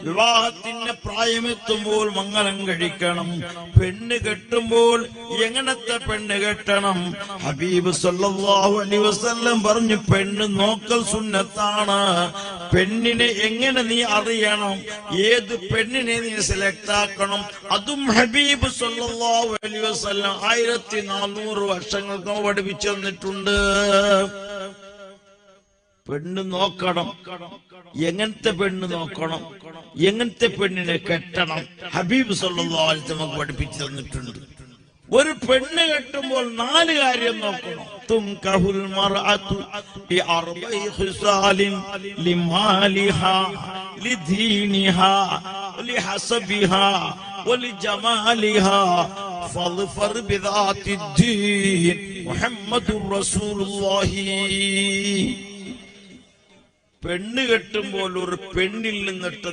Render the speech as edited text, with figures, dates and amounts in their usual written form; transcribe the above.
വിവാഹത്തിന്റെ പ്രായമെത്തുമ്പോൾ മംഗലം കഴിക്കണം. പെണ്ണ് കെട്ടുമ്പോൾ എങ്ങനത്തെ പെണ്ണ് കെട്ടണം? ഹബീബ് സല്ലല്ലാഹു അലൈഹി വസല്ലം പറഞ്ഞു, പെണ്ണ് നോക്കൽ സുന്നത്താണ്. പെണ്ണിനെ എങ്ങനെ നീ അറിയണം? ഏത് പെണ്ണിനെ നീ സെലക്ട് ആക്കണം? അതും ഹബീബ് സല്ലല്ലാഹു അലൈഹി വസല്ലം 1400 വർഷങ്ങൾക്ക് പഠിപ്പിച്ചു തന്നിട്ടുണ്ട്. പെണ്ണ് നോക്കണം. എങ്ങനത്തെ പെണ്ണ് നോക്കണം? എങ്ങനത്തെ പെണ്ണിനെ കെട്ടണം? ഹബീബ് സല്ലല്ലാഹു അലൈഹി വസല്ലം പഠിപ്പിച്ചു തന്നിട്ടുണ്ട്. ഒരു പെണ്ണ് കെട്ടുമ്പോൾ 4 കാര്യം നോക്കണം. തുംകഹുൽ മർഅതു ബിഅർബഇ ഖിസാലിൻ ലിമാലിഹാ ലിദീനിഹാ വലിഹസബിഹാ വലിജമാലിഹാ ഫദ്ഫർ ബിദാത്തിദ്ദീൻ മുഹമ്മദുർ റസൂലുള്ളാഹി. പെണ്ണ് കെട്ടുമ്പോൾ ഒരു പെണ്ണിൽ നിന്നിട്ട്